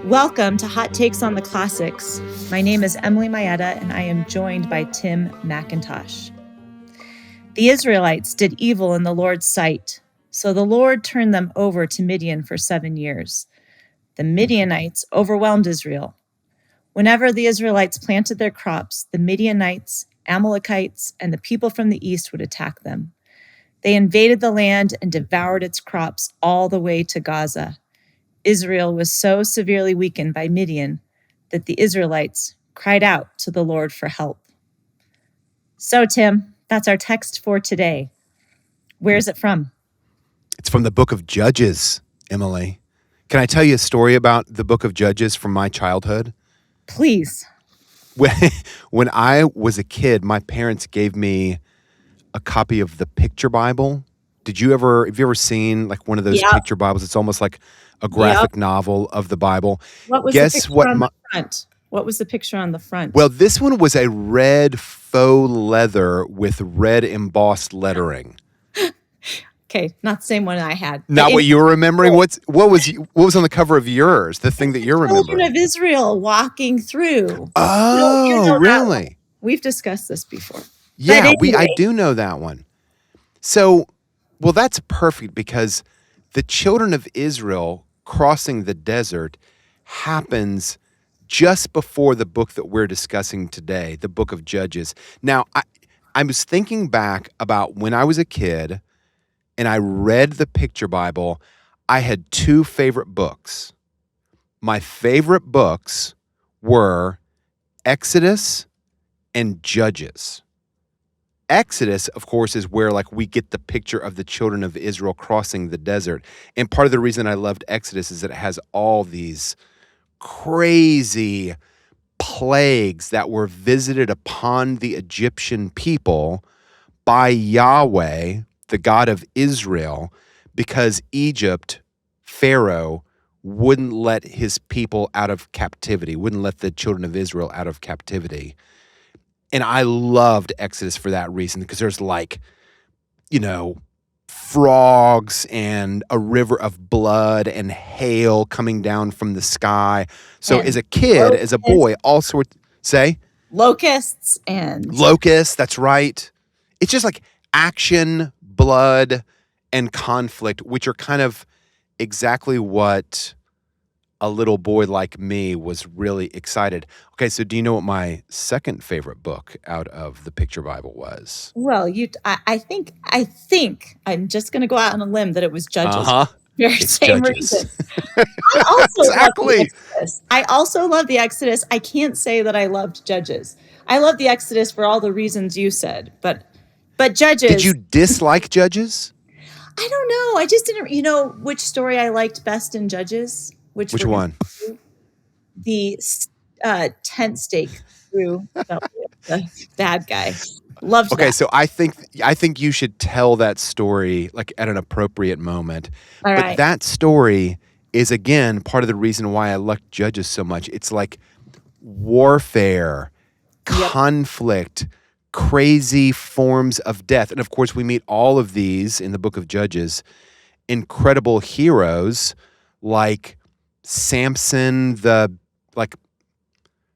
Welcome to Hot Takes on the Classics. My name is Emily Maeda, and I am joined by Tim McIntosh. The Israelites did evil in the Lord's sight, so the Lord turned them over to Midian for 7 years. The Midianites overwhelmed Israel. Whenever the Israelites planted their crops, the Midianites, Amalekites, and the people from the east would attack them. They invaded the land and devoured its crops all the way to Gaza. Israel was so severely weakened by Midian that the Israelites cried out to the Lord for help. So, Tim, that's our text for today. Where's it from? It's from the book of Judges, Emily. Can I tell you a story about the book of Judges from my childhood? Please. When I was a kid, my parents gave me a copy of the picture Bible. Have you ever seen like one of those picture Bibles? It's almost like a graphic novel of the Bible. What was the picture on the front? What was the picture on the front? Well, this one was a red faux leather with red embossed lettering. Okay, not the same one I had. Not what you were remembering? What was on the cover of yours? The thing that you're remembering? Children of Israel walking through. Oh, really? We've discussed this before. Yeah, I do know that one. So, well, that's perfect because the children of Israel crossing the desert happens just before the book that we're discussing today, the book of Judges. Now, I was thinking back about when I was a kid and I read the picture Bible. I had two favorite books. My favorite books were Exodus and Judges. Exodus, of course, is where like we get the picture of the children of Israel crossing the desert. And part of the reason I loved Exodus is that it has all these crazy plagues that were visited upon the Egyptian people by Yahweh, the God of Israel, because Egypt, Pharaoh, wouldn't let his people out of captivity, wouldn't let the children of Israel out of captivity. And I loved Exodus for that reason, because there's like, frogs and a river of blood and hail coming down from the sky. So as a kid, as a boy, all sorts, Locusts, that's right. It's just like action, blood, and conflict, which are kind of exactly what a little boy like me was really excited. Okay, so do you know what my second favorite book out of the picture Bible was? Well, I think I'm just going to go out on a limb that it was Judges. It's same Judges. reason. I also Exactly. love the Exodus. I also love the Exodus. I can't say that I loved Judges. I love the Exodus for all the reasons you said, but Judges. Did you dislike Judges? I don't know. I just didn't. You know which story I liked best in Judges? Which one? The tent stake through the bad guy. Loved that. Okay, so I think you should tell that story like at an appropriate moment. All right. But that story is again part of the reason why I liked Judges so much. It's like warfare, conflict, crazy forms of death. And of course, we meet all of these in the book of Judges. Incredible heroes like Samson, the like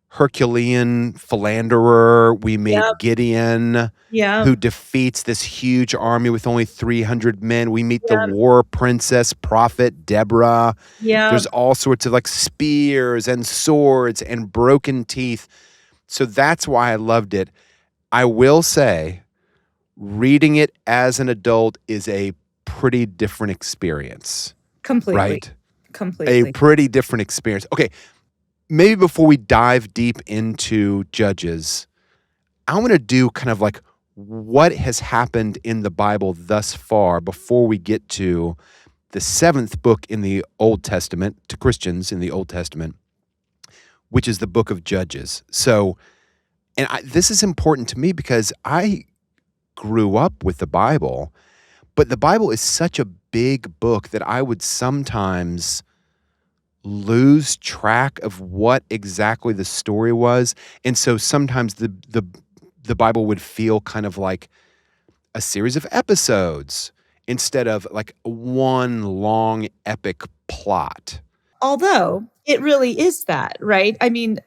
Herculean philanderer. We meet Gideon, who defeats this huge army with only 300 men. We meet the war princess, prophet Deborah. There's all sorts of like spears and swords and broken teeth. So that's why I loved it. I will say, reading it as an adult is a pretty different experience. Completely. Right? Completely. A pretty different experience. Okay, maybe before we dive deep into Judges, I want to do kind of like what has happened in the Bible thus far before we get to the seventh book in the Old Testament, to Christians in the Old Testament, which is the book of Judges. So, this is important to me because I grew up with the Bible, but the Bible is such a big book that I would sometimes lose track of what exactly the story was. And so sometimes the Bible would feel kind of like a series of episodes instead of like one long epic plot. although it really is that, right? I mean,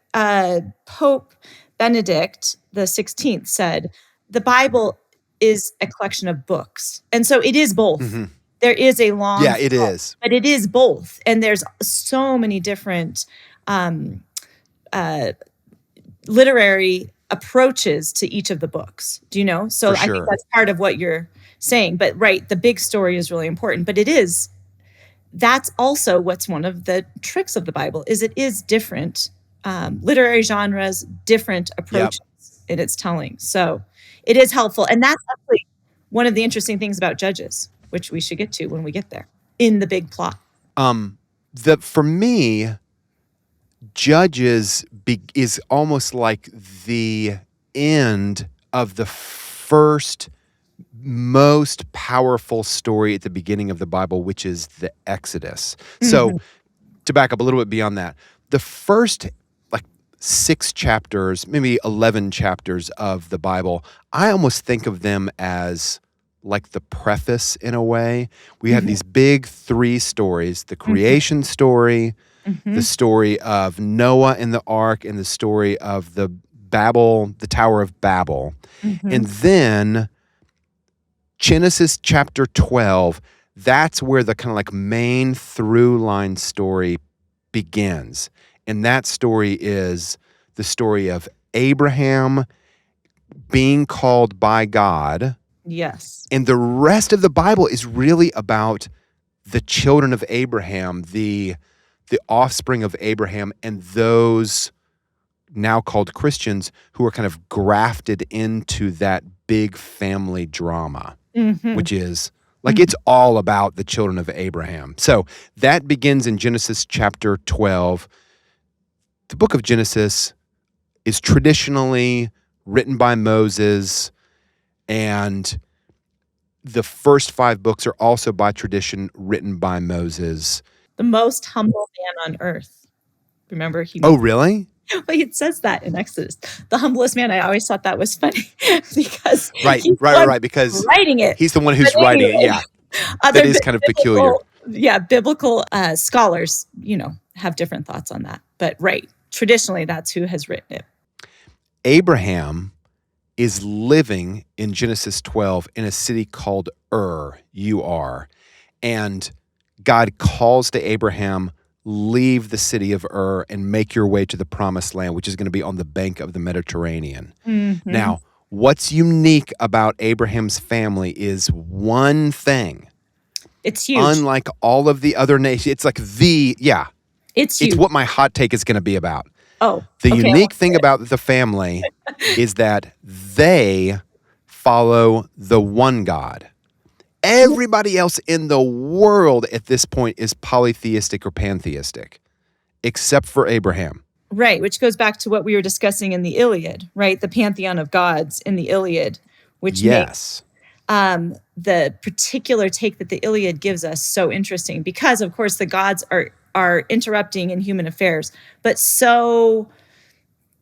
Pope Benedict the 16th said, the Bible is a collection of books. And so it is both. There is a long, Yeah, it is. but it is both. And there's so many different literary approaches to each of the books. Do you know? So For I think sure. that's part of what you're saying. But right, the big story is really important. But that's also what's one of the tricks of the Bible is it is different literary genres, different approaches in its telling. So it is helpful. And that's actually one of the interesting things about Judges, which we should get to when we get there in the big plot. For me, Judges is almost like the end of the first most powerful story at the beginning of the Bible, which is the Exodus. So to back up a little bit beyond that, the first 6 chapters, maybe 11 chapters of the Bible, I almost think of them as like the preface in a way. We have these big 3 stories, the creation story, the story of Noah and the ark, and the story of the Tower of Babel. And then Genesis chapter 12, that's where the kind of main through line story begins. And that story is the story of Abraham being called by God. Yes. And the rest of the Bible is really about the children of Abraham, the offspring of Abraham, and those now called Christians who are kind of grafted into that big family drama, which is it's all about the children of Abraham. So that begins in Genesis chapter 12. The book of Genesis is traditionally written by Moses, and the first 5 books are also by tradition written by Moses. The most humble man on earth. Remember? Oh, really? Well, it says that in Exodus. The humblest man. I always thought that was funny because right, because writing it. He's the one who's writing it. Yeah, that is kind of peculiar. Yeah, biblical scholars, have different thoughts on that. But traditionally, that's who has written it. Abraham is living in Genesis 12 in a city called Ur, and God calls to Abraham, leave the city of Ur and make your way to the promised land, which is going to be on the bank of the Mediterranean. Now, what's unique about Abraham's family is one thing. It's huge. Unlike all of the other nations, it's it's huge. It's what my hot take is going to be about. Oh, the unique thing about the family is that they follow the one God. Everybody else in the world at this point is polytheistic or pantheistic, except for Abraham. Right, which goes back to what we were discussing in the Iliad, right? The pantheon of gods in the Iliad, which makes the particular take that the Iliad gives us so interesting because, of course, the gods are interrupting in human affairs, but so,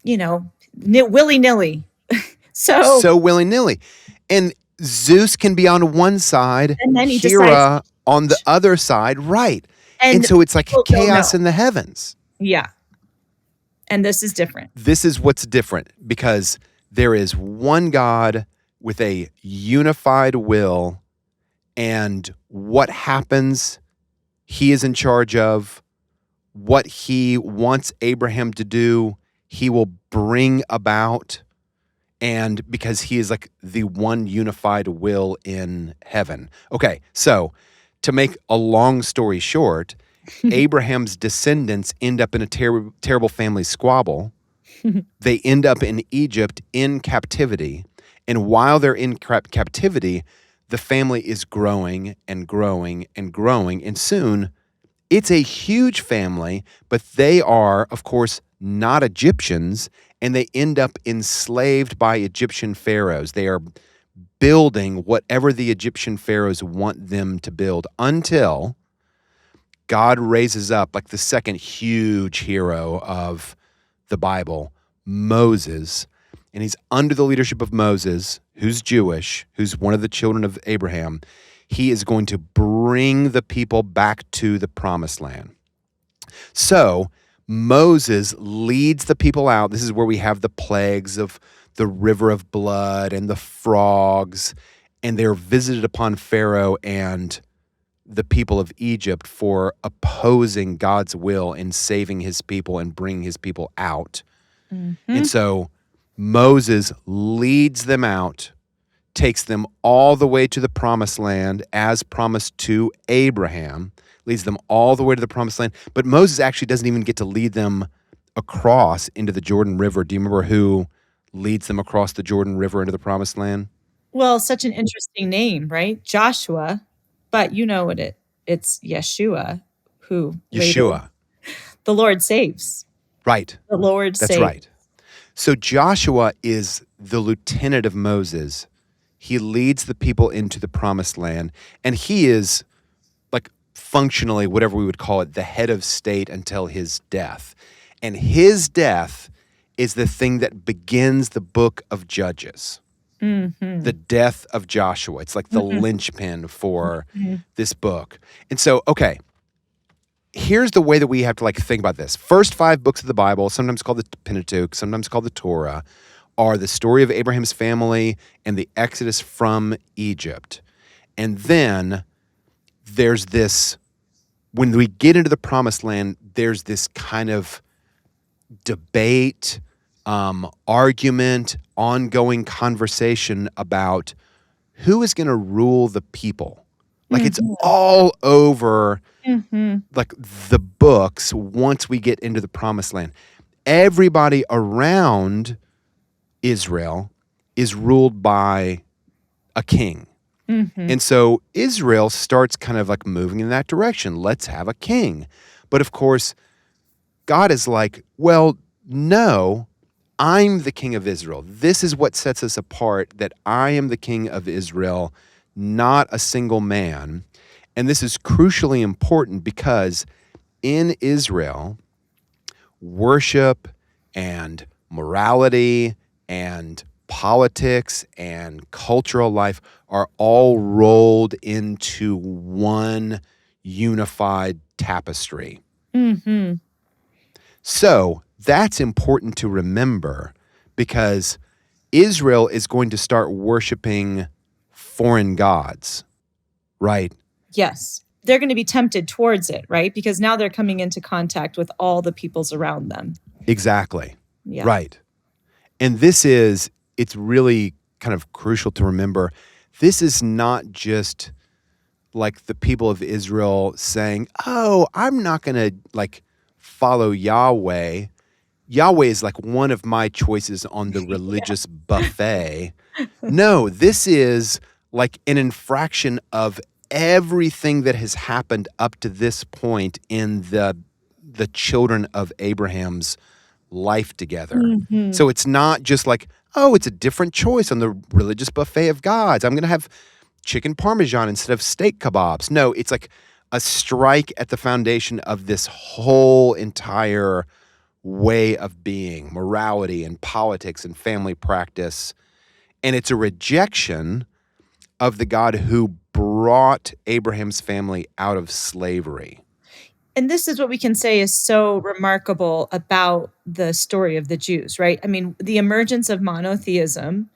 willy-nilly. So willy-nilly. And Zeus can be on one side, and then Hera on the other side, right. And so it's like chaos in the heavens. Yeah. And this is different. This is what's different because there is one God with a unified will, and what happens, he is in charge of. What he wants Abraham to do, he will bring about. And because he is the one unified will in heaven. Okay, so to make a long story short, Abraham's descendants end up in a terrible family squabble. They end up in Egypt in captivity. And while they're in captivity, the family is growing and growing and growing. And soon, it's a huge family, but they are, of course, not Egyptians, and they end up enslaved by Egyptian pharaohs. They are building whatever the Egyptian pharaohs want them to build until God raises up the second huge hero of the Bible, Moses. And he's under the leadership of Moses, who's Jewish, who's one of the children of Abraham. He is going to bring the people back to the promised land. So Moses leads the people out. This is where we have the plagues of the river of blood and the frogs, and they're visited upon Pharaoh and the people of Egypt for opposing God's will in saving his people and bringing his people out. And so Moses leads them out, takes them all the way to the promised land as promised to Abraham, leads them all the way to the promised land. But Moses actually doesn't even get to lead them across into the Jordan River. Do you remember who leads them across the Jordan River into the promised land? Well, such an interesting name, right? Joshua, but you know what it's Yeshua who later Yeshua. the Lord saves. Right. The Lord That's saves. right. So Joshua is the lieutenant of Moses. He leads the people into the promised land, and he is like functionally, whatever we would call it, the head of state until his death. And his death is the thing that begins the book of Judges. The death of Joshua. It's like the linchpin for this book. And so, okay, here's the way that we have to like think about this. First 5 books of the Bible, sometimes called the Pentateuch, sometimes called the Torah, are the story of Abraham's family and the Exodus from Egypt. And then there's this, when we get into the promised land, there's this kind of debate, argument, ongoing conversation about who is going to rule the people. Like it's all over like the books once we get into the promised land. Everybody around Israel is ruled by a king. And so Israel starts kind of like moving in that direction. Let's have a king. But of course, God is like, well, no, I'm the king of Israel. This is what sets us apart, that I am the king of Israel, not a single man. And this is crucially important because in Israel, worship and morality and politics and cultural life are all rolled into one unified tapestry. So that's important to remember because Israel is going to start worshiping foreign gods, right? Yes. They're going to be tempted towards it, right? Because now they're coming into contact with all the peoples around them. Exactly. Yeah. Right. And it's really kind of crucial to remember, this is not just like the people of Israel saying, oh, I'm not going to like follow Yahweh. Yahweh is like one of my choices on the religious buffet. No, this is like an infraction of everything that has happened up to this point in the children of Abraham's life together. So it's not just like, oh, it's a different choice on the religious buffet of gods. I'm going to have chicken parmesan instead of steak kebabs. No, it's like a strike at the foundation of this whole entire way of being, morality and politics and family practice. And it's a rejection of the God who brought Abraham's family out of slavery. And this is what we can say is so remarkable about the story of the Jews, right? I mean, the emergence of monotheism,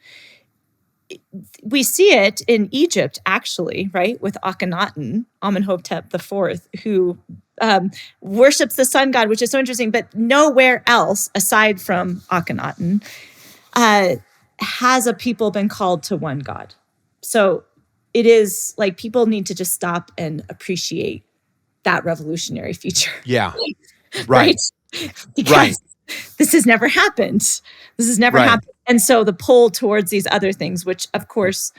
we see it in Egypt, actually, right? With Akhenaten, Amenhotep IV, who worships the sun god, which is so interesting, but nowhere else, aside from Akhenaten, has a people been called to one God. So it is like people need to just stop and appreciate that revolutionary feature. Yeah. Right. Because this has never happened. This has never happened. And so the pull towards these other things, which of course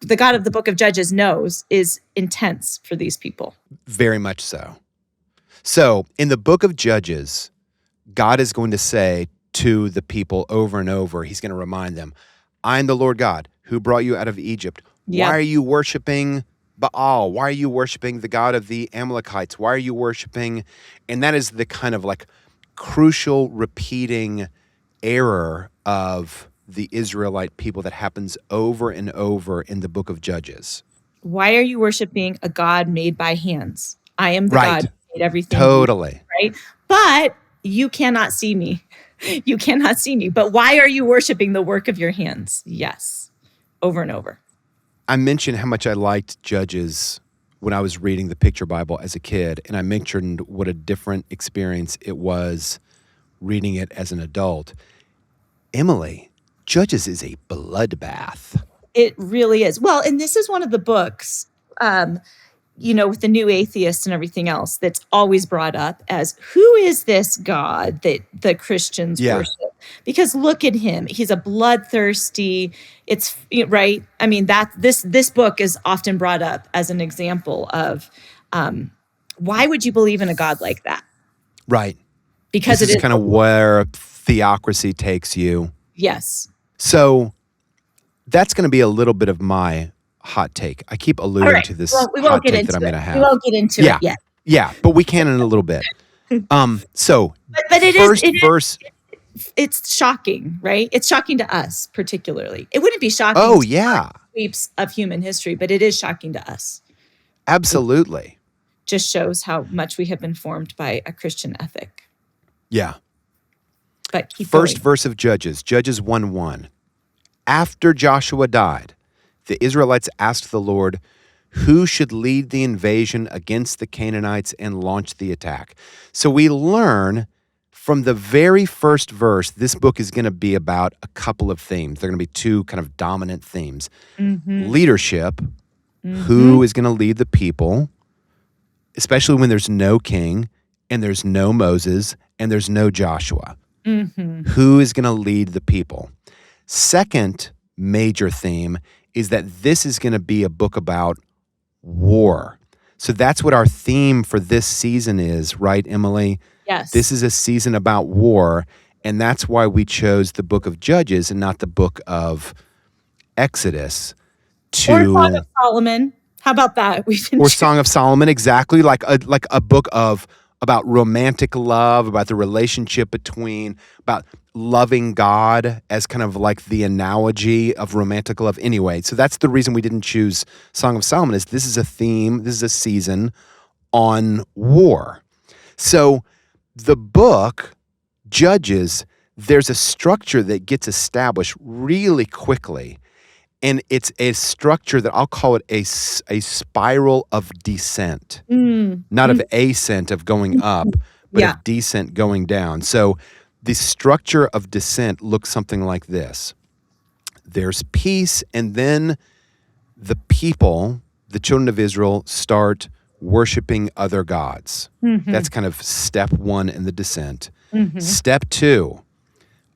the God of the book of Judges knows is intense for these people. Very much so. So in the book of Judges, God is going to say to the people over and over, he's going to remind them, I am the Lord God who brought you out of Egypt. Yep. Why are you worshiping Baal? Why are you worshiping the God of the Amalekites? Why are you worshiping? And that is the kind of like crucial repeating error of the Israelite people that happens over and over in the book of Judges. Why are you worshiping a God made by hands? I am the God who made everything. Totally. right? But you cannot see me. You cannot see me. But why are you worshiping the work of your hands? Yes, over and over. I mentioned how much I liked Judges when I was reading the Picture Bible as a kid, and I mentioned what a different experience it was reading it as an adult. Emily, Judges is a bloodbath. It really is. Well, and this is one of the books, with the new atheists and everything else, that's always brought up as, who is this God that the Christians worship? Because look at him. He's a bloodthirsty, it's right. I mean, this book is often brought up as an example of why would you believe in a God like that? Right. Because this is kind of where theocracy takes you. Yes. So that's going to be a little bit of my hot take. I keep alluding to this hot take that I'm going to have. We won't get into it yet. Yeah, but we can in a little bit. So, but it's shocking, right? It's shocking to us, particularly. It wouldn't be shocking to sweeps of human history, but it is shocking to us. Absolutely. It just shows how much we have been formed by a Christian ethic. Yeah. But keep First going. verse of Judges 1:1. After Joshua died, the Israelites asked the Lord, who should lead the invasion against the Canaanites and launch the attack? So we learn from the very first verse, this book is going to be about a couple of themes. There are going to be two kind of dominant themes. Mm-hmm. Leadership, who is going to lead the people, especially when there's no king and there's no Moses and there's no Joshua. Mm-hmm. Who is going to lead the people? Second major theme is that this is going to be a book about war. So that's what our theme for this season is, right, Emily? Yes. This is a season about war, and that's why we chose the book of Judges and not the book of Exodus. Or Song of Solomon. How about that? Song of Solomon, exactly, like a book about romantic love, about the relationship about loving God as kind of like the analogy of romantic love. Anyway, so that's the reason we didn't choose Song of Solomon, is this is a theme, this is a season on war. So the book, Judges, there's a structure that gets established really quickly. And it's a structure that I'll call it a spiral of descent, not of ascent of going up, but of descent going down. So the structure of descent looks something like this. There's peace, and then the people, the children of Israel, start worshiping other gods. Mm-hmm. That's kind of step one in the descent. Mm-hmm. Step two,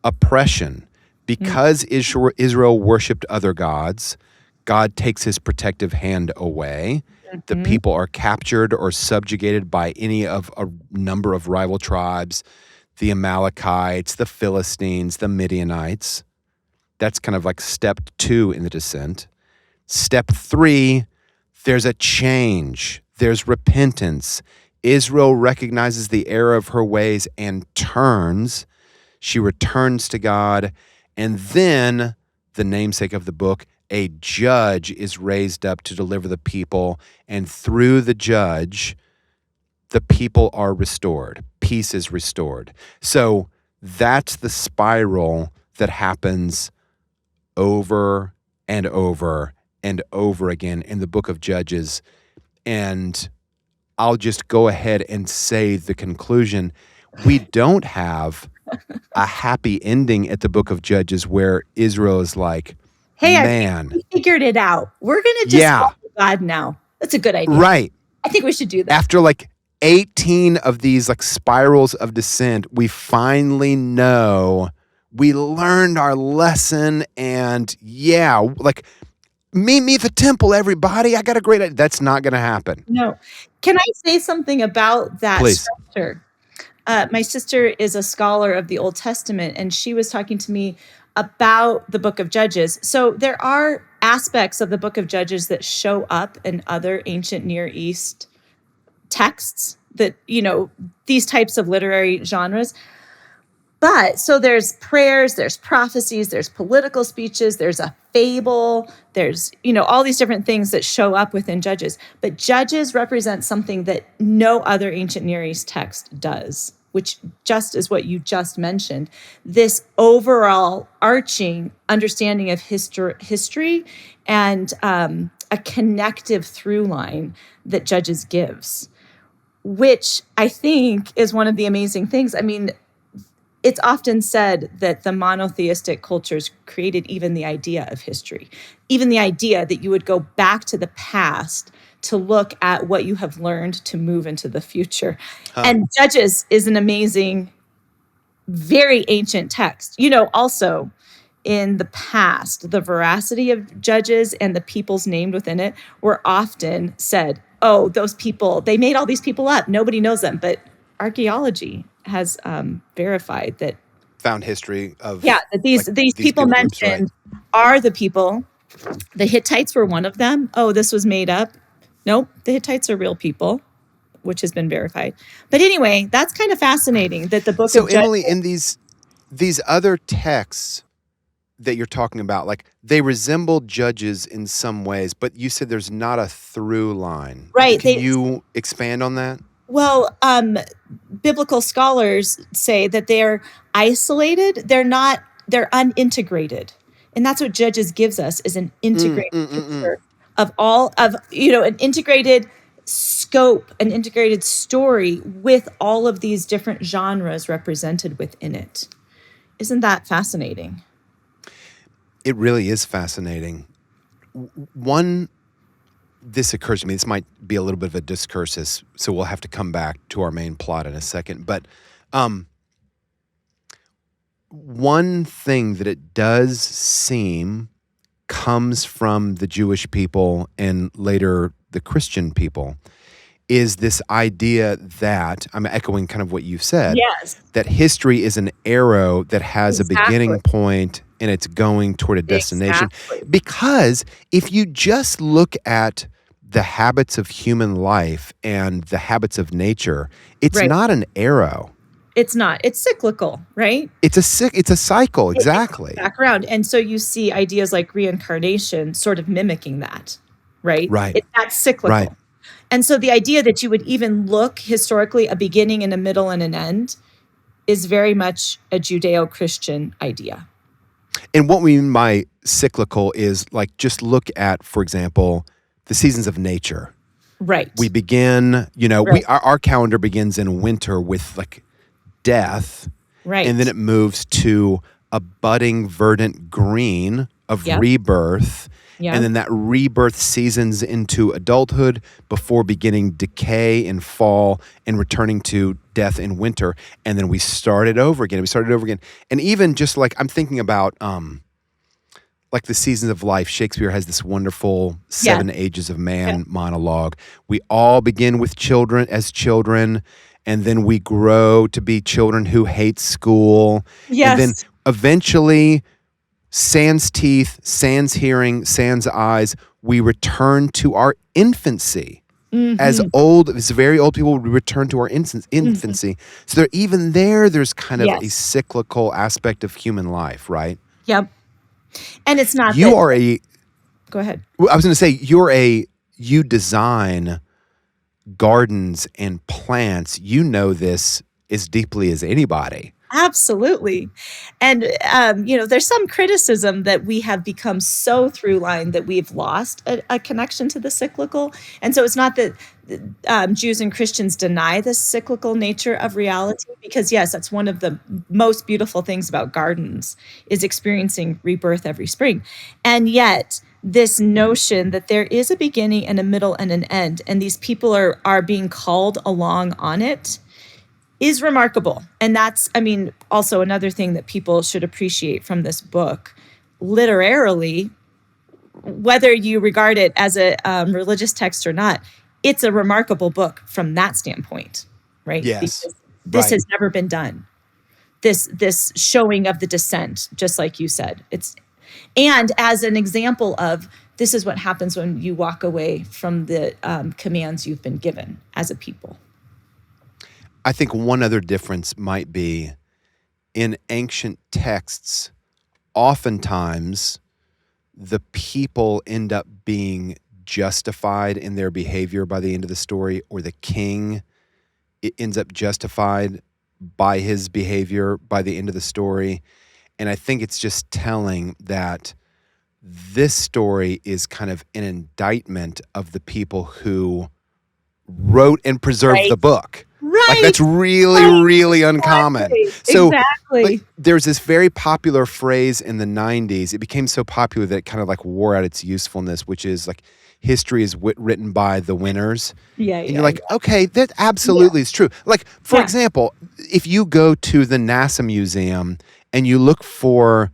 oppression. Because Israel worshipped other gods, God takes his protective hand away. Mm-hmm. The people are captured or subjugated by any of a number of rival tribes, the Amalekites, the Philistines, the Midianites. That's kind of like step two in the descent. Step three, there's a change. There's repentance. Israel recognizes the error of her ways and turns. She returns to God. And then, the namesake of the book, a judge is raised up to deliver the people. And through the judge, the people are restored. Peace is restored. So that's the spiral that happens over and over and over again in the book of Judges. And I'll just go ahead and say the conclusion. We don't have a happy ending at the book of Judges where Israel is like, hey, man, we figured it out. We're going to just follow God now. That's a good idea. Right. I think we should do that. After like 18 of these like spirals of descent, we finally know we learned our lesson, and like meet me at the temple, everybody. I got a great idea. That's not going to happen. No. Can I say something about that Please. structure? My sister is a scholar of the Old Testament, and she was talking to me about the book of Judges. So there are aspects of the book of Judges that show up in other ancient Near East texts that, these types of literary genres. But so there's prayers, there's prophecies, there's political speeches, there's a fable, there's, all these different things that show up within Judges. But Judges represent something that no other ancient Near East text does, which just is what you just mentioned. This overall arching understanding of history and a connective through line that Judges gives, which I think is one of the amazing things. I mean, it's often said that the monotheistic cultures created even the idea of history, even the idea that you would go back to the past to look at what you have learned to move into the future. And Judges is an amazing, very ancient text. Also in the past, the veracity of Judges and the peoples named within it were often said, oh, those people, they made all these people up. Nobody knows them. But archaeology has verified that Found history of that these people mentioned are the people. The Hittites were one of them. Oh, this was made up. Nope, the Hittites are real people, which has been verified. But anyway, that's kind of fascinating that the book of Judges. So Emily, in these other texts that you're talking about, like they resemble Judges in some ways, but you said there's not a through line. Right. Can you expand on that? Well, biblical scholars say that they're isolated. They're unintegrated. And that's what Judges gives us, is an integrated picture of all of, an integrated scope, an integrated story with all of these different genres represented within it. Isn't that fascinating? It really is fascinating. This occurs to me, this might be a little bit of a discursus, so we'll have to come back to our main plot in a second. But one thing that it does seem comes from the Jewish people and later the Christian people is this idea that, I'm echoing kind of what you said, yes, that history is an arrow that has a beginning point and it's going toward a destination. Exactly. Because if you just look at the habits of human life and the habits of nature, it's not an arrow. It's not. It's cyclical, right? It's a cycle, exactly. Back around. And so you see ideas like reincarnation sort of mimicking that, right? Right. That's cyclical. Right. And so the idea that you would even look historically a beginning and a middle and an end is very much a Judeo-Christian idea. And what we mean by cyclical is like, just look at, for example, the seasons of nature. Right. We begin, our calendar begins in winter with like death. Right. And then it moves to a budding, verdant green of rebirth. Yeah. And then that rebirth seasons into adulthood before beginning decay in fall and returning to death in winter. And then we start it over again. And even just like, I'm thinking about like the seasons of life. Shakespeare has this wonderful 7 Ages of Man monologue. We all begin with children, and then we grow to be children who hate school. Yes. And then eventually, sans teeth, sans hearing, sans eyes, we return to our infancy. Mm-hmm. As very old people, we return to our infancy. Mm-hmm. So there's kind of a cyclical aspect of human life, right? Yep. And it's not Go ahead. I was going to say, you design gardens and plants. You know this as deeply as anybody. Absolutely. And, there's some criticism that we have become so through line that we've lost a connection to the cyclical. And so it's not that Jews and Christians deny the cyclical nature of reality, because yes, that's one of the most beautiful things about gardens, is experiencing rebirth every spring. And yet this notion that there is a beginning and a middle and an end, and these people are being called along on it, is remarkable. And that's, also another thing that people should appreciate from this book. Literarily, whether you regard it as a religious text or not, it's a remarkable book from that standpoint, right? Yes. Because this has never been done. This showing of the descent, just like you said. And as an example of, this is what happens when you walk away from the commands you've been given as a people. I think one other difference might be in ancient texts, oftentimes the people end up being justified in their behavior by the end of the story, or the king ends up justified by his behavior by the end of the story. And I think it's just telling that this story is kind of an indictment of the people who wrote and preserved the book. Like, that's really, really uncommon. So like, there's this very popular phrase in the 90s. It became so popular that it kind of like wore out its usefulness, which is like, history is written by the winners. And you're like, okay, that absolutely is true. Like, for example, if you go to the NASA museum and you look for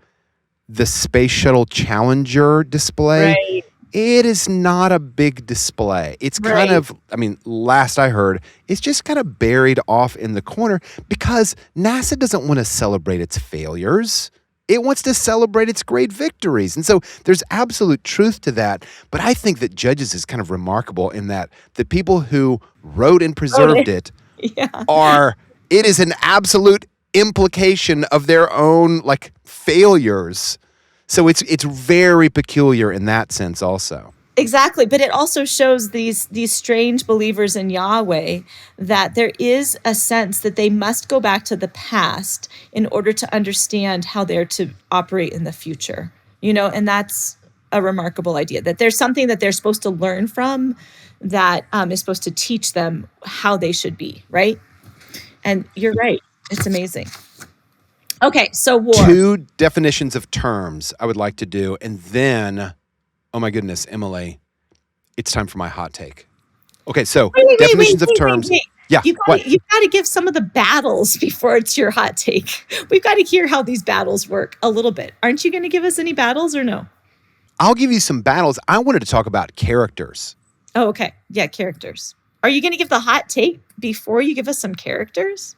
the Space Shuttle Challenger display, it is not a big display. It's kind of, I mean, last I heard, it's just kind of buried off in the corner because NASA doesn't want to celebrate its failures. It wants to celebrate its great victories. And so there's absolute truth to that. But I think that Judges is kind of remarkable in that the people who wrote and preserved it it is an absolute implication of their own like failures. So it's very peculiar in that sense also. Exactly. But it also shows these strange believers in Yahweh that there is a sense that they must go back to the past in order to understand how they're to operate in the future. You know, and that's a remarkable idea, that there's something that they're supposed to learn from that is supposed to teach them how they should be, right? And you're right. It's amazing. Okay, so war. 2 definitions of terms I would like to do, and then, oh my goodness, Emily, it's time for my hot take. Okay, so definitions of terms. Yeah, you've got to give some of the battles before it's your hot take. We've got to hear how these battles work a little bit. Aren't you going to give us any battles or no? I'll give you some battles. I wanted to talk about characters. Oh, okay. Yeah, characters. Are you going to give the hot take before you give us some characters?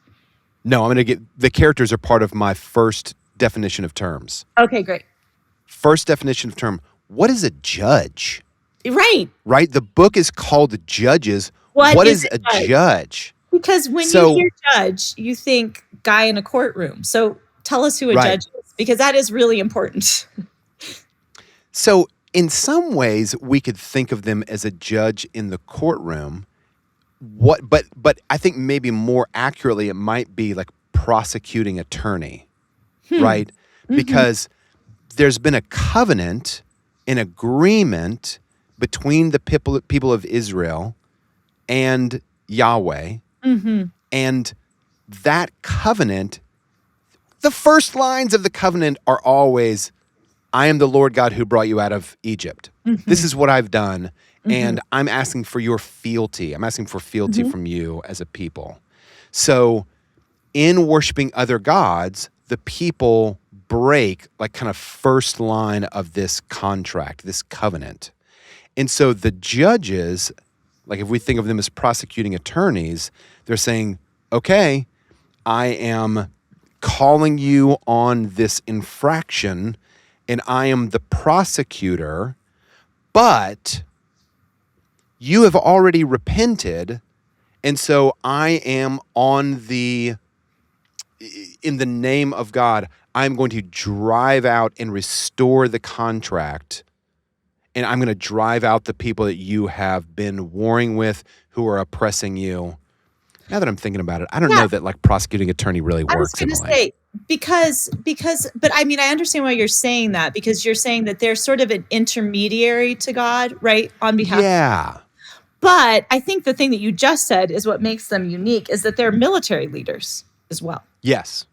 No, I'm going to get the characters are part of my first definition of terms. Okay, great. First definition of term. What is a judge? Right. Right? The book is called Judges. What is a judge? Because when you hear judge, you think guy in a courtroom. So tell us who a judge is, because that is really important. So in some ways, we could think of them as a judge in the courtroom. But I think maybe more accurately, it might be like prosecuting attorney, right? Mm-hmm. Because there's been a covenant, an agreement between the people of Israel and Yahweh. Mm-hmm. And that covenant, the first lines of the covenant are always, I am the Lord God who brought you out of Egypt. Mm-hmm. This is what I've done. And I'm asking for your fealty. I'm asking for fealty from you as a people. So in worshiping other gods, the people break like kind of first line of this contract, this covenant. And so the judges, like if we think of them as prosecuting attorneys, they're saying, okay, I am calling you on this infraction and I am the prosecutor, but you have already repented, and so I am in the name of God, I'm going to drive out and restore the contract, and I'm going to drive out the people that you have been warring with who are oppressing you. Now that I'm thinking about it, I don't know that like prosecuting attorney really works. I was going to say, because, but I mean, I understand why you're saying that, because you're saying that they're sort of an intermediary to God, right? On behalf. Yeah. But I think the thing that you just said is what makes them unique is that they're military leaders as well. Yes.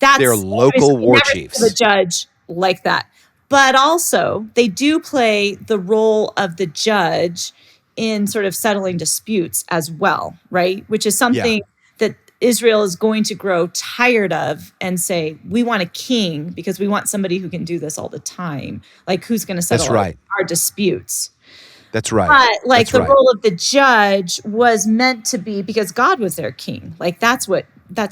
They're local war chiefs. The judge like that. But also they do play the role of the judge in sort of settling disputes as well, right? Which is something that Israel is going to grow tired of and say, we want a king because we want somebody who can do this all the time. Like who's going to settle our disputes. That's right. But like the role of the judge was meant to be because God was their king. Like that's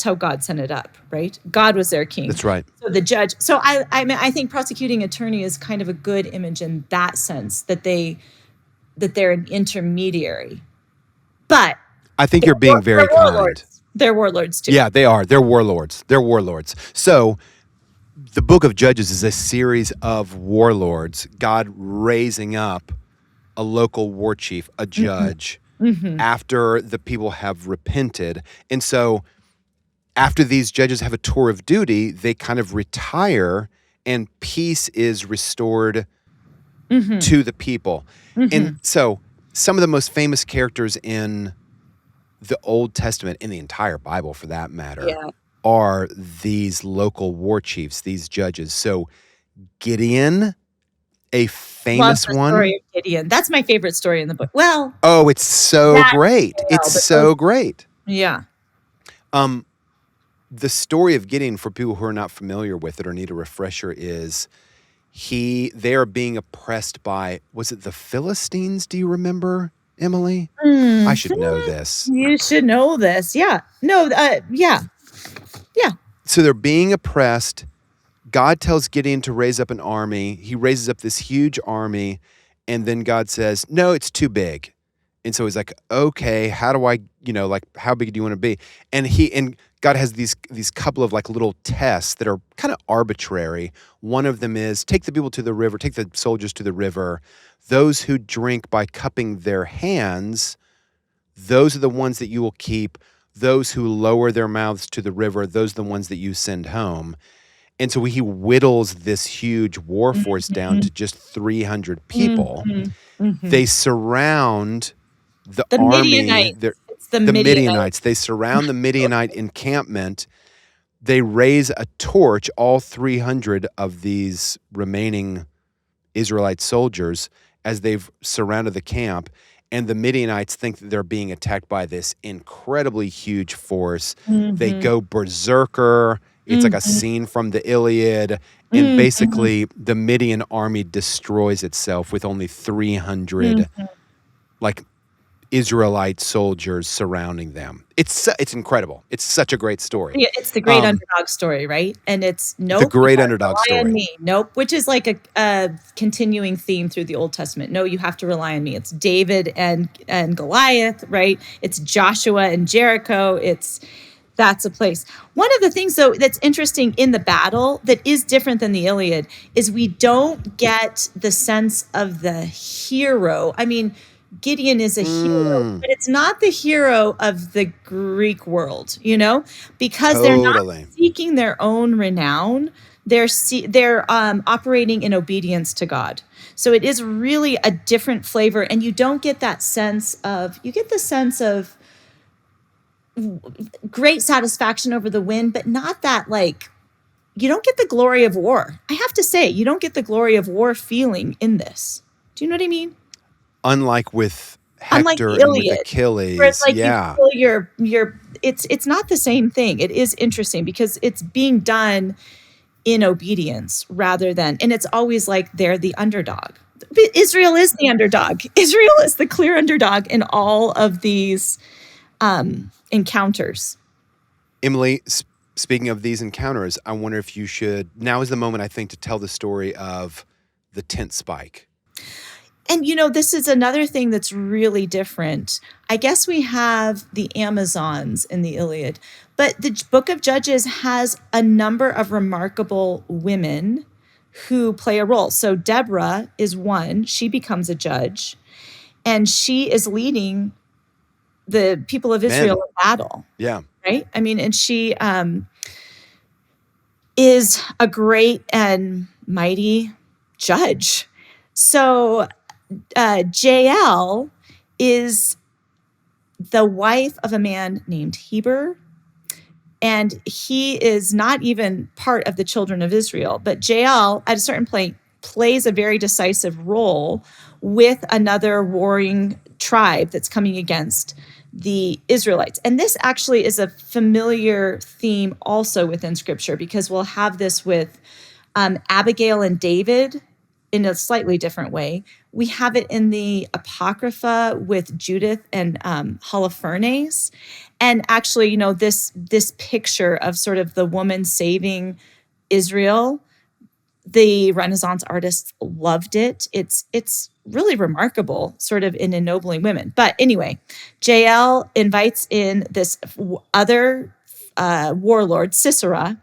how God set it up, right? God was their king. That's right. So the judge. So I mean, I think prosecuting attorney is kind of a good image in that sense that they're an intermediary. But I think you're being very kind. They're warlords too. Yeah, they are. They're warlords. They're warlords. So the book of Judges is a series of warlords, God raising up a local war chief, a judge, after the people have repented. And so after these judges have a tour of duty, they kind of retire and peace is restored to the people. And so some of the most famous characters in the Old Testament, in the entire Bible for that matter, are these local war chiefs, these judges. So Gideon, a famous Love the one. story of Gideon. That's my favorite story in the book. Well, Oh, it's so great. It's so great. yeah. The story of Gideon, for people who are not familiar with it or need a refresher, is they are being oppressed by, was it the Philistines? Do you remember, Emily? I should know this. You should know this. Yeah. No, yeah. So they're being oppressed. God tells Gideon to raise up an army. He raises up this huge army, and then God says, no, it's too big. And so he's like, okay, how do I, how big do you want to be? And God has these couple of like little tests that are kind of arbitrary. One of them is take the people to the river, take the soldiers to the river. Those who drink by cupping their hands, those are the ones that you will keep. Those who lower their mouths to the river, those are the ones that you send home. And so he whittles this huge war force down to just 300 people. They surround the army. Midianites. It's the Midianites. They surround the Midianite encampment. They raise a torch, all 300 of these remaining Israelite soldiers, as they've surrounded the camp. And the Midianites think that they're being attacked by this incredibly huge force. They go berserker. It's like a scene from the Iliad. And basically, the Midian army destroys itself with only 300 like Israelite soldiers surrounding them. It's incredible. It's such a great story. Yeah, it's the great underdog story, right? And it's the great underdog story. On me. Nope, which is like a continuing theme through the Old Testament. No, you have to rely on me. It's David and Goliath, right? It's Joshua and Jericho. That's a place. One of the things, though, that's interesting in the battle that is different than the Iliad is we don't get the sense of the hero. I mean, Gideon is a hero, but it's not the hero of the Greek world, because they're not seeking their own renown. They're operating in obedience to God. So it is really a different flavor, and you don't get that sense of. You get the sense of great satisfaction over the win, but not that you don't get the glory of war. I have to say, you don't get the glory of war feeling in this. Do you know what I mean? Unlike with Hector and with Achilles, you feel it's not the same thing. It is interesting because it's being done in obedience rather than, and it's always like they're the underdog. Israel is the underdog. Israel is the clear underdog in all of these encounters. Emily, speaking of these encounters, I wonder if you should, now is the moment, I think, to tell the story of the tent spike. And, this is another thing that's really different. I guess we have the Amazons in the Iliad, but the book of Judges has a number of remarkable women who play a role. So Deborah is one. She becomes a judge, and she is leading the people of Israel in battle. Yeah. Right? I mean, and she is a great and mighty judge. So Jael is the wife of a man named Heber, and he is not even part of the children of Israel. But Jael, at a certain point, plays a very decisive role with another warring tribe that's coming against the Israelites. And this actually is a familiar theme also within Scripture, because we'll have this with Abigail and David in a slightly different way. We have it in the Apocrypha with Judith and Holofernes. And actually, this picture of sort of the woman saving Israel, the Renaissance artists loved it. It's really remarkable, sort of in ennobling women. But anyway, Jael invites in this other warlord, Sisera,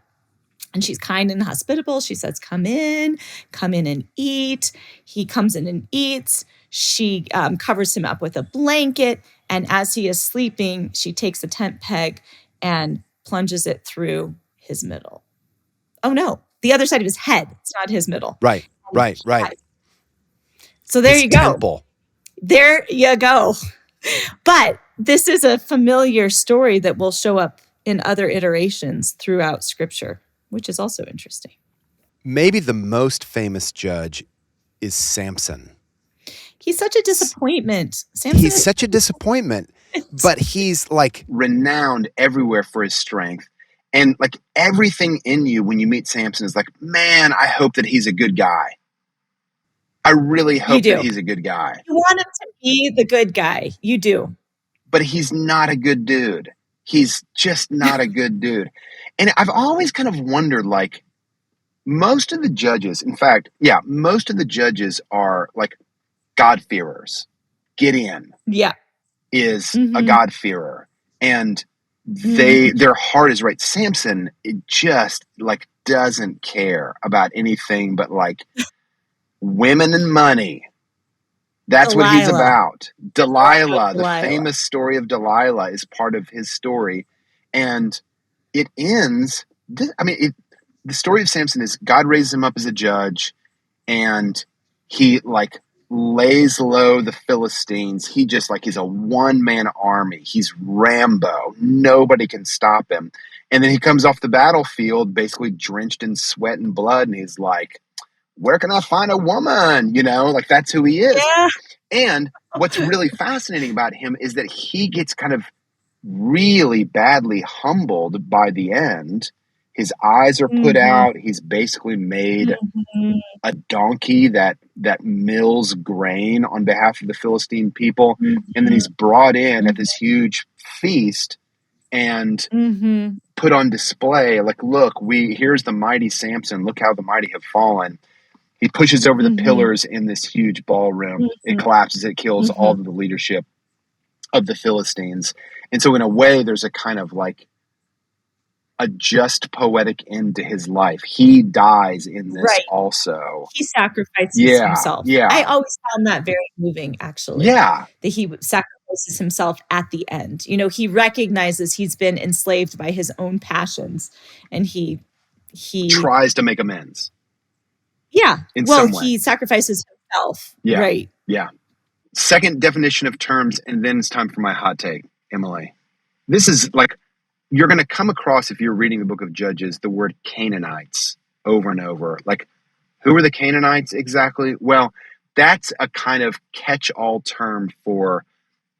and she's kind and hospitable. She says, come in and eat. He comes in and eats. She covers him up with a blanket. And as he is sleeping, she takes a tent peg and plunges it through his middle. Oh, no, the other side of his head. It's not his middle. Right. So there his you go. temple. There you go. But this is a familiar story that will show up in other iterations throughout Scripture, which is also interesting. Maybe the most famous judge is Samson. He's such a disappointment. Samson He's such a disappointment, but he's like renowned everywhere for his strength. And like everything in you when you meet Samson is like, man, I hope that he's a good guy. I really hope that he's a good guy. You want him to be the good guy. You do. But he's not a good dude. He's just not a good dude. And I've always kind of wondered, like, most of the judges, in fact, most of the judges are like God-fearers. Gideon is a God-fearer. And their heart is right. Samson, it just like doesn't care about anything but like women and money. That's what he's about. Delilah, the famous story of Delilah is part of his story. And it ends, the story of Samson is God raises him up as a judge and he like lays low the Philistines. He just like, he's a one-man army. He's Rambo. Nobody can stop him. And then he comes off the battlefield basically drenched in sweat and blood. And he's like, where can I find a woman? You know, like that's who he is. Yeah. And what's really fascinating about him is that he gets kind of really badly humbled by the end. His eyes are put out. He's basically made a donkey that mills grain on behalf of the Philistine people. And then he's brought in at this huge feast and put on display. Like, look, here's the mighty Samson. Look how the mighty have fallen. He pushes over the pillars in this huge ballroom. It collapses. It kills all of the leadership of the Philistines. And so in a way, there's a kind of like a just poetic end to his life. He dies in this also. He sacrifices himself. Yeah. I always found that very moving, actually. Yeah. That he sacrifices himself at the end. You know, he recognizes he's been enslaved by his own passions and he tries to make amends. Yeah. In some way. He sacrifices himself. Yeah. Right. Yeah. Second definition of terms, and then it's time for my hot take, Emily. This is like, you're going to come across, if you're reading the book of Judges, the word Canaanites over and over. Like, who are the Canaanites exactly? Well, that's a kind of catch-all term for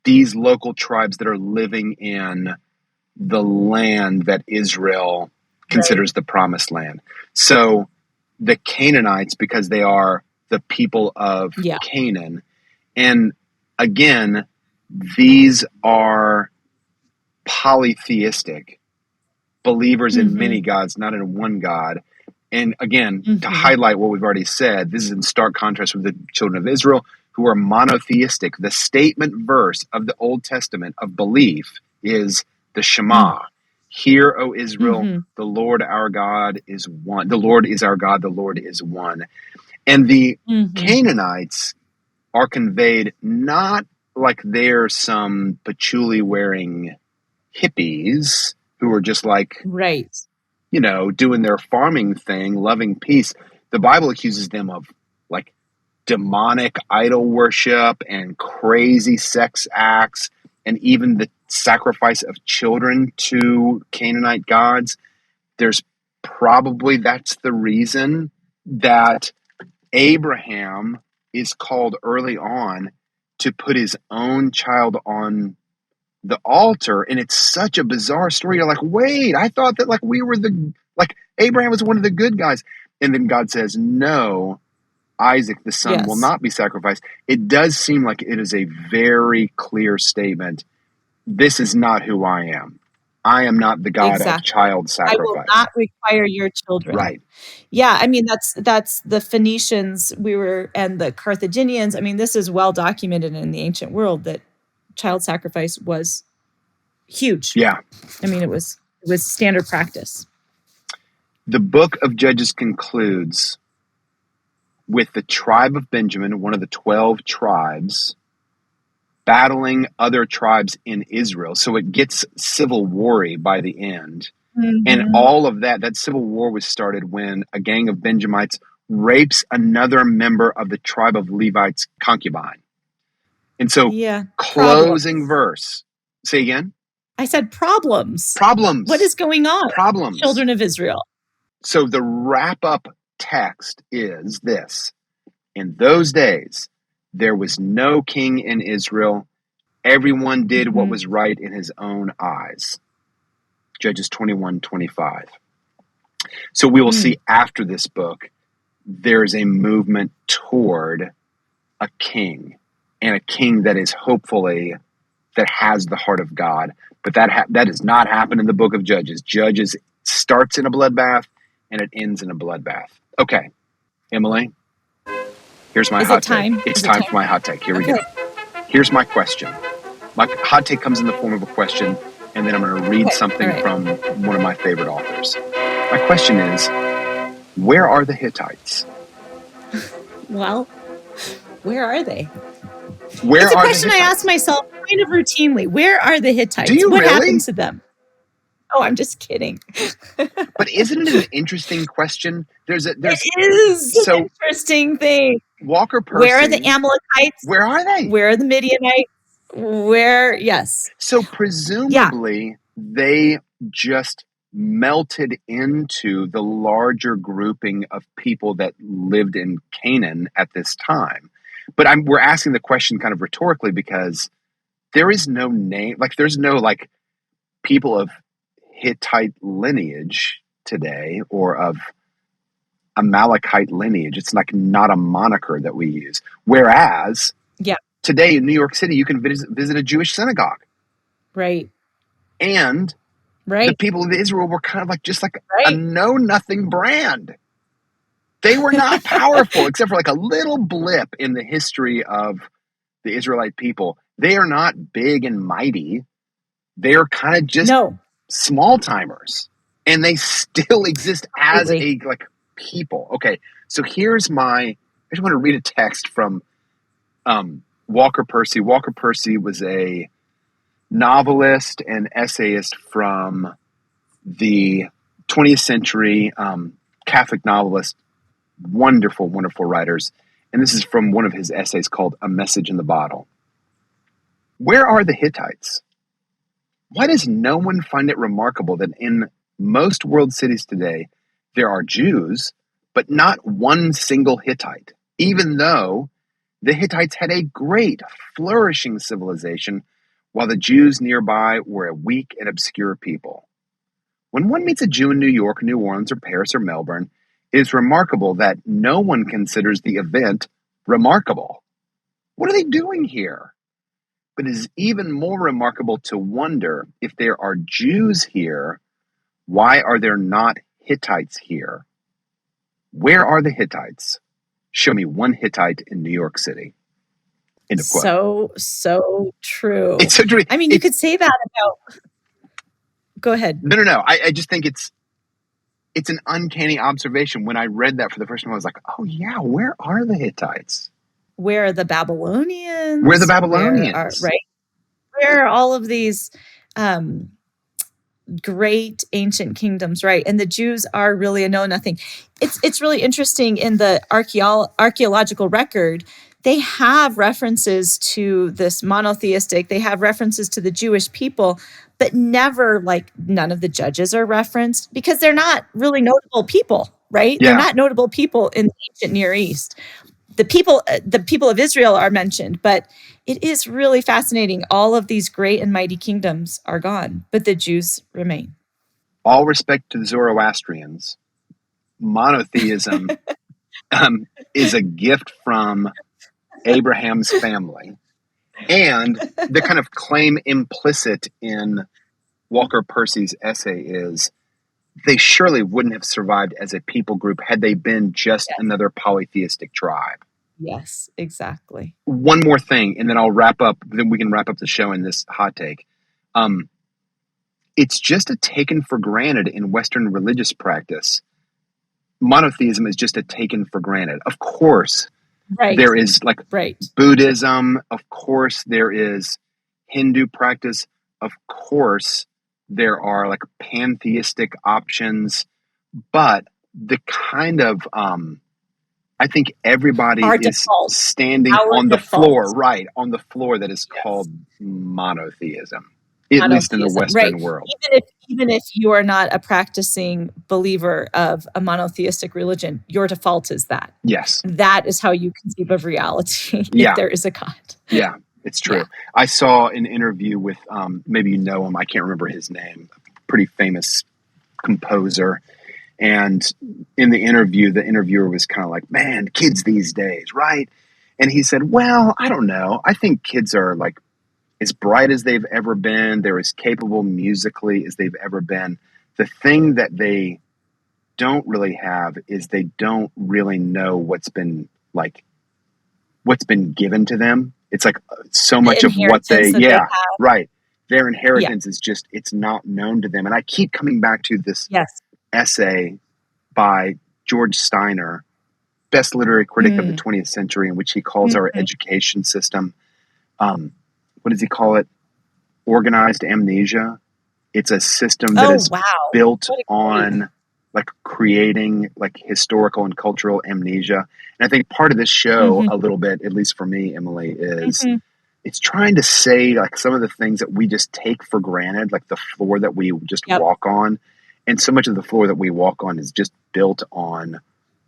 these local tribes that are living in the land that Israel considers the promised land. So the Canaanites, because they are the people of Canaan. And again, these are polytheistic believers in many gods, not in one God. And again, to highlight what we've already said, this is in stark contrast with the children of Israel, who are monotheistic. The statement verse of the Old Testament of belief is the Shema. Hear, O Israel, the Lord our God is one. The Lord is our God, the Lord is one. And the Canaanites are conveyed not like they're some patchouli wearing hippies who are just like, you know, doing their farming thing, loving peace. The Bible accuses them of like demonic idol worship and crazy sex acts and even the sacrifice of children to Canaanite gods. There's probably, that's the reason that Abraham is called early on to put his own child on the altar. And it's such a bizarre story. You're like, wait, I thought that like we were like Abraham was one of the good guys. And then God says, no, Isaac, the son, will not be sacrificed. It does seem like it is a very clear statement. This is not who I am. I am not the God of Exactly. child I will sacrifice. not require your children. Right. Yeah, I mean that's the Phoenicians and the Carthaginians. I mean, this is well documented in the ancient world that child sacrifice was huge. Yeah. I mean, it was standard practice. The book of Judges concludes with the tribe of Benjamin, one of the 12 tribes, battling other tribes in Israel. So it gets civil war-y by the end. Mm-hmm. And all of that civil war was started when a gang of Benjamites rapes another member of the tribe of Levites' concubine. And so, closing verse. Say again? I said problems. Problems. What is going on? Problems. Children of Israel. So the wrap-up text is this. In those days, there was no king in Israel. Everyone did what was right in his own eyes. Judges 21:25. So we will see after this book, there's a movement toward a king, and a king that is hopefully, that has the heart of God. But that does not happen in the book of Judges. Judges starts in a bloodbath, and it ends in a bloodbath. Okay, Emily, here's my hot take. It's time for my hot take. Here we go. Here's my question. My hot take comes in the form of a question, and then I'm going to read something from one of my favorite authors. My question is, where are the Hittites? Well, where are they? Where it's a are question the I Hittites? ask myself kind of routinely. Where are the Hittites? Do you what really? happened to them? Oh, I'm just kidding. But isn't it an interesting question? It is an interesting thing. Walker Percy. Where are the Amalekites? Where are they? Where are the Midianites? Yes. So presumably they just melted into the larger grouping of people that lived in Canaan at this time. But we're asking the question kind of rhetorically because there is no name, like there's no like people of Hittite lineage today or of Amalekite lineage. It's like not a moniker that we use. Whereas today in New York City, you can visit a Jewish synagogue. Right. And the people of Israel were kind of like just like a know-nothing brand. They were not powerful except for like a little blip in the history of the Israelite people. They are not big and mighty. They are kind of just small timers. And they still exist as a like people. Okay, so I just want to read a text from Walker Percy. Walker Percy was a novelist and essayist from the 20th century, Catholic novelist, wonderful, wonderful writers. And this is from one of his essays called A Message in the Bottle. Where are the Hittites? Why does no one find it remarkable that in most world cities today, there are Jews, but not one single Hittite, even though the Hittites had a great, flourishing civilization, while the Jews nearby were a weak and obscure people? When one meets a Jew in New York, New Orleans, or Paris, or Melbourne, it is remarkable that no one considers the event remarkable. What are they doing here? But it is even more remarkable to wonder, if there are Jews here, why are there not Hittites here? Where are the Hittites? Show me one Hittite in New York City. End of quote. So true. It's so true. I mean, you could say that about... Go ahead. No. I just think it's an uncanny observation. When I read that for the first time, I was like, oh yeah, where are the Hittites? Where are the Babylonians? Where are the Babylonians? Where are all of these great ancient kingdoms, right? And the Jews are really a know-nothing. It's really interesting in the archaeological record. They have references to this monotheistic, they have references to the Jewish people, but never, like, none of the judges are referenced because they're not really notable people, right? Yeah. They're not notable people in the ancient Near East. The people of Israel are mentioned, but it is really fascinating. All of these great and mighty kingdoms are gone, but the Jews remain. All respect to the Zoroastrians, monotheism is a gift from Abraham's family. And the kind of claim implicit in Walker Percy's essay is, they surely wouldn't have survived as a people group had they been just another polytheistic tribe. Yes, exactly. One more thing, and then I'll wrap up. Then we can wrap up the show in this hot take. It's just a taken for granted in Western religious practice. Monotheism is just a taken for granted. Of course, there is like Buddhism. Of course, there is Hindu practice. Of course, there are like pantheistic options. But the kind of, I think everybody is standing on the floor, on the floor that is called monotheism, at least in the Western world. Even if you are not a practicing believer of a monotheistic religion, your default is that. Yes. That is how you conceive of reality. If there is a God. Yeah, it's true. Yeah. I saw an interview with, maybe you know him, I can't remember his name, a pretty famous composer. And in the interview, the interviewer was kind of like, man, kids these days, right? And he said, well, I don't know. I think kids are like as bright as they've ever been. They're as capable musically as they've ever been. The thing that they don't really have is they don't really know what's been given to them. It's like so much of what they right. Their inheritance is just, it's not known to them. And I keep coming back to this essay by George Steiner, best literary critic of the 20th century, in which he calls our education system, what does he call it? Organized amnesia. It's a system that is built on like creating like historical and cultural amnesia. And I think part of this show, a little bit, at least for me, Emily, is it's trying to say like some of the things that we just take for granted, like the floor that we just walk on. And so much of the floor that we walk on is just built on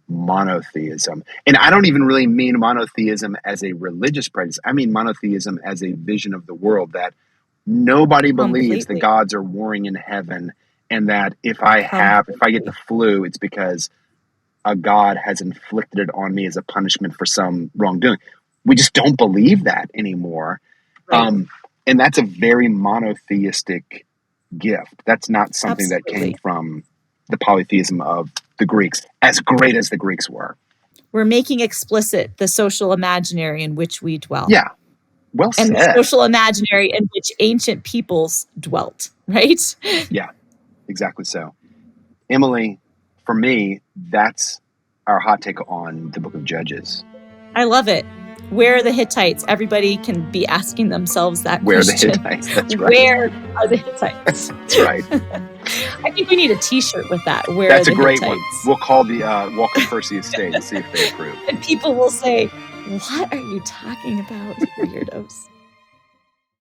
monotheism. And I don't even really mean monotheism as a religious practice. I mean monotheism as a vision of the world, that nobody believes the gods are warring in heaven, and that if I get the flu, it's because a god has inflicted it on me as a punishment for some wrongdoing. We just don't believe that anymore. And that's a very monotheistic gift. That's not something that came from the polytheism of the Greeks, as great as the Greeks were. We're making explicit the social imaginary in which we dwell. Yeah. Well said. And the social imaginary in which ancient peoples dwelt, right? Yeah, exactly so. Emily, for me, that's our hot take on the book of Judges. I love it. Where are the Hittites? Everybody can be asking themselves that Where question. Where are the Hittites? That's right. Where are the Hittites? That's right. I think we need a T-shirt with that. That's a great one. We'll call the Walker Percy estate and see if they approve. And people will say, what are you talking about, weirdos?